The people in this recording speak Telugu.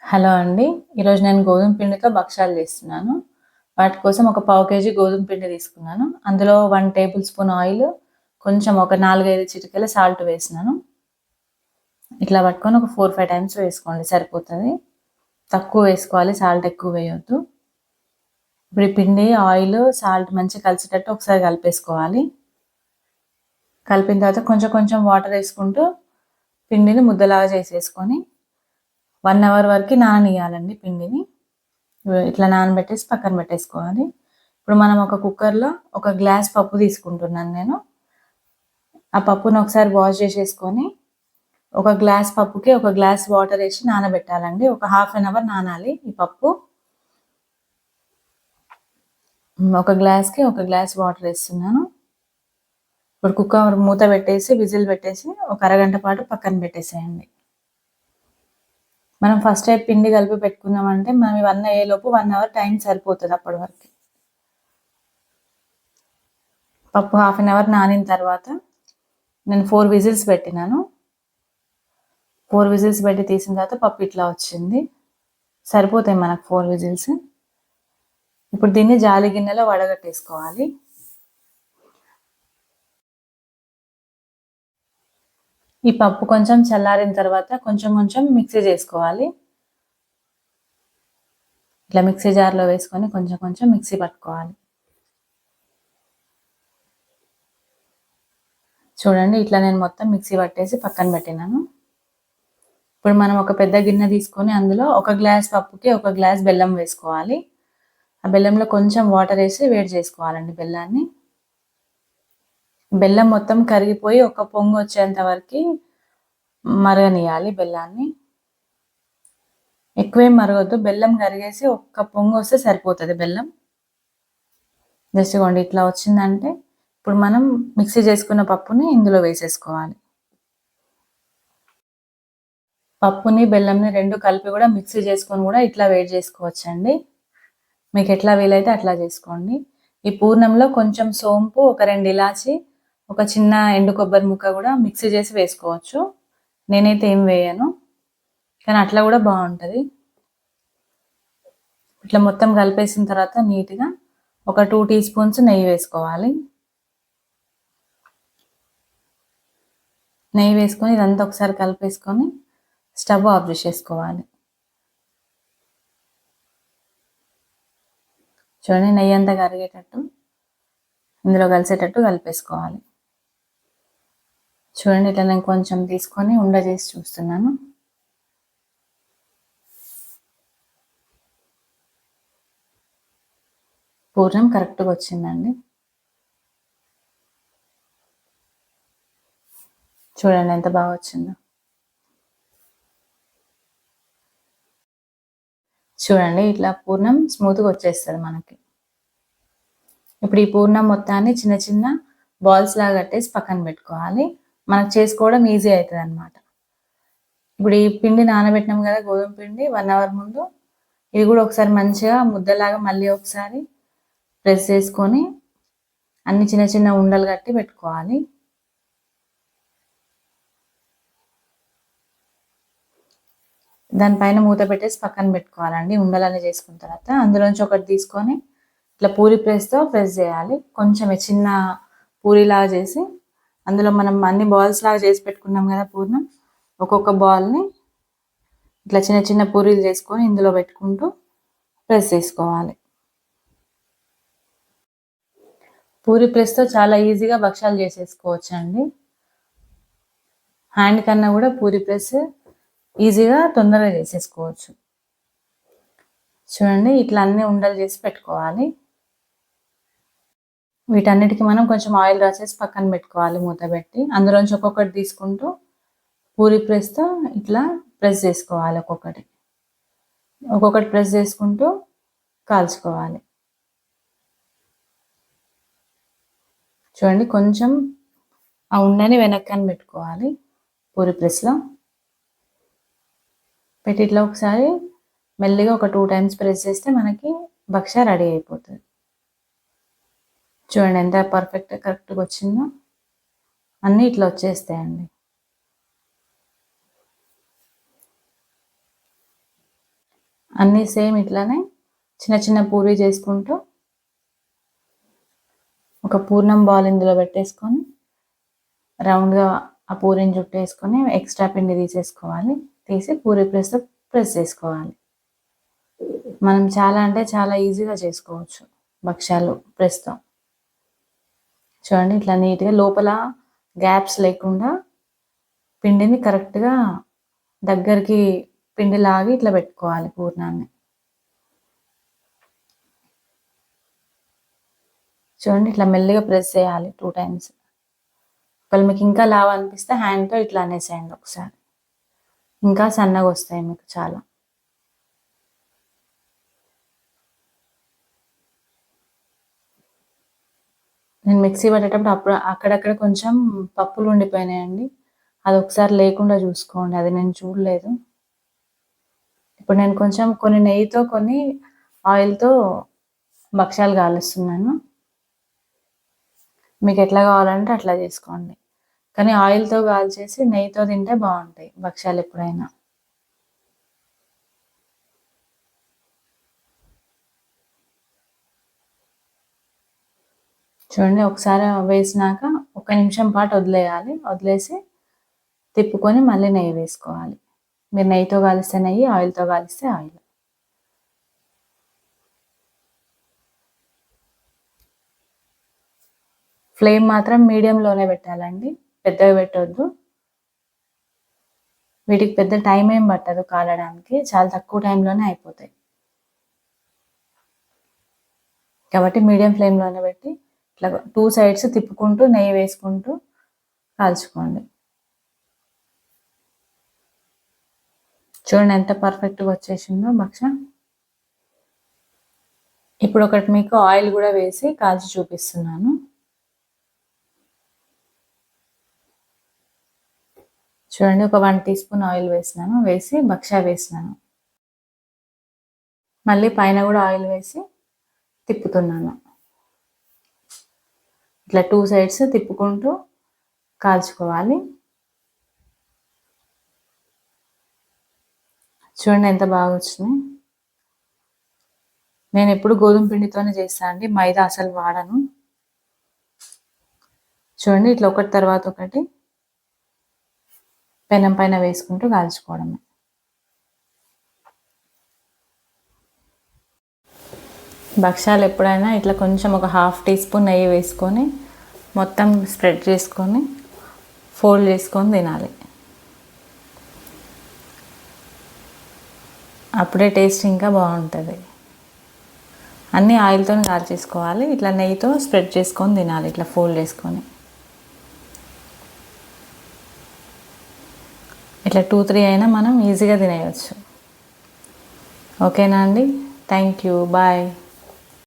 హలో అండి. ఈరోజు నేను గోధుమ పిండితో భక్షాలు చేస్తున్నాను. వాటి కోసం ఒక పావు కేజీ గోధుమ పిండి తీసుకున్నాను. అందులో 1 టేబుల్ స్పూన్ ఆయిల్, కొంచెం ఒక 4, 5 చిటికెల సాల్ట్ వేసినాను. ఇట్లా పట్టుకొని ఒక 4, 5 టైమ్స్ వేసుకోండి సరిపోతది. తక్కువ వేసుకోవాలి, సాల్ట్ ఎక్కువ వేయొద్దు. ఇప్పుడు ఈ పిండి, ఆయిల్, సాల్ట్ మంచిగా కలిసేటట్టు ఒకసారి కలిపేసుకోవాలి. కలిపిన తర్వాత కొంచెం కొంచెం వాటర్ వేసుకుంటూ పిండిని ముద్దలాగా చేసేసుకొని 1 అవర్ వరకు నాననియాలండి పిండిని. ఇట్లా నానబెట్టేసి పక్కన పెట్టేసుకోవాలి. ఇప్పుడు మనం ఒక కుక్కర్లో ఒక గ్లాస్ పప్పు తీసుకుంటున్నాను నేను. ఆ పప్పును ఒకసారి వాష్ చేసేసుకొని ఒక గ్లాస్ పప్పుకి ఒక గ్లాస్ వాటర్ వేసి నానబెట్టాలండి. ఒక హాఫ్ అన్ అవర్ నానాలి ఈ పప్పు. ఒక గ్లాస్కి ఒక గ్లాస్ వాటర్ వేస్తున్నాను. ఇప్పుడు కుక్కర్ మూత పెట్టేసి విజిల్ పెట్టేసి ఒక అరగంట పాటు పక్కన పెట్టేసేయండి. మనం ఫస్ట్ టైం పిండి కలిపి పెట్టుకున్నామంటే మనం ఇవన్నీ అయ్యేలోపు 1 అవర్ టైం సరిపోతుంది. అప్పటి వరకు పప్పు హాఫ్ అన్ అవర్ నానిన తర్వాత నేను 4 విజిల్స్ పెట్టినాను. 4 విజిల్స్ పెట్టి తీసిన తర్వాత పప్పు ఇట్లా వచ్చింది. సరిపోతాయి మనకు 4 విజిల్స్. ఇప్పుడు దీన్ని జాలి గిన్నెలో వడగట్టేసుకోవాలి. ఈ పప్పు కొంచెం చల్లారిన తర్వాత కొంచెం కొంచెం మిక్సీ చేసుకోవాలి. ఇట్లా మిక్సీ జార్లో వేసుకొని కొంచెం కొంచెం మిక్సీ పట్టుకోవాలి. చూడండి, ఇట్లా నేను మొత్తం మిక్సీ పట్టేసి పక్కన పెట్టినాను. ఇప్పుడు మనం ఒక పెద్ద గిన్నె తీసుకొని అందులో ఒక గ్లాస్ పప్పుకి ఒక గ్లాస్ బెల్లం వేసుకోవాలి. ఆ బెల్లంలో కొంచెం వాటర్ వేసి వేడి చేసుకోవాలండి బెల్లాన్ని. బెల్లం మొత్తం కరిగిపోయి ఒక పొంగు వచ్చేంత వరకు మరగనియాలి బెల్లాన్ని. ఎక్కువేం మరగొద్దు, బెల్లం కరిగేసి ఒక్క పొంగు వస్తే సరిపోతుంది బెల్లం. జస్ట్ ఇవ్వండి ఇట్లా వచ్చిందంటే ఇప్పుడు మనం మిక్సీ చేసుకున్న పప్పుని ఇందులో వేసేసుకోవాలి. పప్పుని బెల్లంని రెండు కలిపి కూడా మిక్సీ చేసుకొని కూడా ఇట్లా వేడి చేసుకోవచ్చండి. మీకు ఎట్లా వీలైతే అట్లా చేసుకోండి. ఈ పూర్ణంలో కొంచెం సోంపు, ఒక 2 ఇలాచి, ఒక చిన్న ఎండు కొబ్బరి ముక్క కూడా మిక్సీ చేసి వేసుకోవచ్చు. నేనైతే ఏం వేయను, కానీ అట్లా కూడా బాగుంటుంది. ఇట్లా మొత్తం కలిపేసిన తర్వాత నీట్గా ఒక 2 టీ స్పూన్స్ నెయ్యి వేసుకోవాలి. నెయ్యి వేసుకొని ఇదంతా ఒకసారి కలిపేసుకొని స్టవ్ ఆఫ్ చేసేసుకోవాలి. చూడండి, నెయ్యి అంతా కరిగేటట్టు ఇందులో కలిసేటట్టు కలిపేసుకోవాలి. చూడండి, ఇట్లా నేను కొంచెం తీసుకొని ఉండ చేసి చూస్తున్నాను. పూర్ణం కరెక్ట్గా వచ్చిందండి. చూడండి ఎంత బాగా వచ్చిందో. చూడండి, ఇట్లా పూర్ణం స్మూత్గా వచ్చేస్తుంది మనకి. ఇప్పుడు ఈ పూర్ణం మొత్తాన్ని చిన్న చిన్న బాల్స్ లాగా కట్టేసి పక్కన పెట్టుకోవాలి. మనకు చేసుకోవడం ఈజీ అవుతుంది అన్నమాట. ఇప్పుడు ఈ పిండి నానబెట్టినాం కదా, గోధుమ పిండి 1 అవర్ ముందు, ఇది కూడా ఒకసారి మంచిగా ముద్దలాగా మళ్ళీ ఒకసారి ప్రెస్ చేసుకొని అన్ని చిన్న చిన్న ఉండలు కట్టి పెట్టుకోవాలి. దానిపైన మూత పెట్టేసి పక్కన పెట్టుకోవాలండి. ఉండలన్నీ చేసుకున్న తర్వాత అందులోంచి ఒకటి తీసుకొని ఇట్లా పూరి ప్రెస్తో ప్రెస్ చేయాలి. కొంచెం చిన్న పూరిలాగా చేసి అందులో మనం అన్ని బాల్స్ లాగా చేసి పెట్టుకున్నాం కదా పూర్ణం, ఒక్కొక్క బాల్ని ఇట్లా చిన్న చిన్న పూరీలు చేసుకొని ఇందులో పెట్టుకుంటూ ప్రెస్ చేసుకోవాలి. పూరి ప్రెస్తో చాలా ఈజీగా భక్షాలు చేసేసుకోవచ్చు అండి. హ్యాండ్ కన్నా కూడా పూరి ప్రెస్ ఈజీగా తొందరగా చేసేసుకోవచ్చు. చూడండి, ఇట్లా అన్ని ఉండలు చేసి పెట్టుకోవాలి. వీటన్నిటికీ మనం కొంచెం ఆయిల్ రాసేసి పక్కన పెట్టుకోవాలి మూత పెట్టి. అందులోంచి ఒక్కొక్కటి తీసుకుంటూ పూరి ప్రెస్తో ఇట్లా ప్రెస్ చేసుకోవాలి. ఒక్కొక్కటి ప్రెస్ చేసుకుంటూ కాల్చుకోవాలి. చూడండి, కొంచెం ఆ ఉండని వెనక్కని పెట్టుకోవాలి. పూరి ప్రెస్లో పెట్టి ఇట్లా ఒకసారి మెల్లిగా ఒక 2 టైమ్స్ ప్రెస్ చేస్తే మనకి భక్ష రెడీ అయిపోతుంది. చూడండి ఎంత కరెక్ట్గా వచ్చిందో. అన్నీ ఇట్లా వచ్చేస్తాయండి. అన్నీ సేమ్ ఇట్లానే చిన్న చిన్న పూరి చేసుకుంటూ ఒక పూర్ణం బాల్ ఇందులో పెట్టేసుకొని రౌండ్గా ఆ పూరిని చుట్టేసుకొని ఎక్స్ట్రా పిండి తీసేసుకోవాలి. తీసి పూరి ప్రెస్తో ప్రెస్ చేసుకోవాలి. మనం చాలా అంటే చాలా ఈజీగా చేసుకోవచ్చు భక్ష్యాలు ప్రెస్తో. చూడండి ఇట్లా నీట్గా లోపల గ్యాప్స్ లేకుండా పిండిని కరెక్ట్గా దగ్గరికి పిండి లాగి ఇట్లా పెట్టుకోవాలి పూర్ణాన్ని. చూడండి ఇట్లా మెల్లిగా ప్రెస్ చేయాలి 2 times. ఒకవేళ మీకు ఇంకా లావు అనిపిస్తే హ్యాండ్తో ఇట్లా అనేసేయండి ఒకసారి, ఇంకా సన్నగా వస్తాయి మీకు చాలా. నేను మిక్సీ పట్టేటప్పుడు అప్పుడు అక్కడక్కడ కొంచెం పప్పులు ఉండిపోయినాయండి. అది ఒకసారి లేకుండా చూసుకోండి, అది నేను చూడలేదు. ఇప్పుడు నేను కొంచెం కొన్ని నెయ్యితో కొన్ని ఆయిల్తో భక్ష్యాలు కాలుస్తున్నాను. మీకు ఎట్లా కావాలంటే అట్లా చేసుకోండి, కానీ ఆయిల్తో కాల్చేసి నెయ్యితో తింటే బాగుంటాయి భక్ష్యాలు ఎప్పుడైనా. చూడండి ఒకసారి వేసినాక 1 నిమిషం పాటు వదిలేయాలి. వదిలేసి తిప్పుకొని మళ్ళీ నెయ్యి వేసుకోవాలి. మీరు నెయ్యితో కాలిస్తే నెయ్యి, ఆయిల్తో కాలిస్తే ఆయిల్. ఫ్లేమ్ మాత్రం మీడియంలోనే పెట్టాలండి, పెద్దగా పెట్టొద్దు. వీటికి పెద్ద టైం ఏం పట్టదు కాలడానికి, చాలా తక్కువ టైంలోనే అయిపోతాయి. కాబట్టి మీడియం ఫ్లేమ్లోనే పెట్టి ఇట్లా 2 sides తిప్పుకుంటూ నెయ్యి వేసుకుంటూ కాల్చుకోండి. చూడండి ఎంత పర్ఫెక్ట్గా వచ్చేసిందో భక్ష్యం. ఇప్పుడు ఒకటి మీకు ఆయిల్ కూడా వేసి కాల్చి చూపిస్తున్నాను. చూడండి ఒక 1 teaspoon ఆయిల్ వేసినాను. వేసి భక్ష్య వేసినాను. మళ్ళీ పైన కూడా ఆయిల్ వేసి తిప్పుతున్నాను. ఇట్లా 2 sides తిప్పుకుంటూ కాల్చుకోవాలి. చూడండి ఎంత బాగా వచ్చినాయి. నేను ఎప్పుడు గోధుమ పిండితోనే చేస్తాను అండి, మైదా అసలు వాడను. చూడండి ఇట్లా ఒకటి తర్వాత ఒకటి పెనం పైన వేసుకుంటూ కాల్చుకోవడమే. భక్ష్యాలు ఎప్పుడైనా ఇట్లా కొంచెం ఒక 1/2 teaspoon నెయ్యి వేసుకొని మొత్తం స్ప్రెడ్ చేసుకొని ఫోల్డ్ చేసుకొని తినాలి. అప్పుడే టేస్ట్ ఇంకా బాగుంటుంది. అన్నీ ఆయిల్తో కాల్చేసుకోవాలి. ఇట్లా నెయ్యితో స్ప్రెడ్ చేసుకొని తినాలి, ఇట్లా ఫోల్డ్ చేసుకొని. ఇట్లా 2-3 అయినా మనం ఈజీగా తినేయచ్చు. ఓకేనా అండి? Thank you, bye.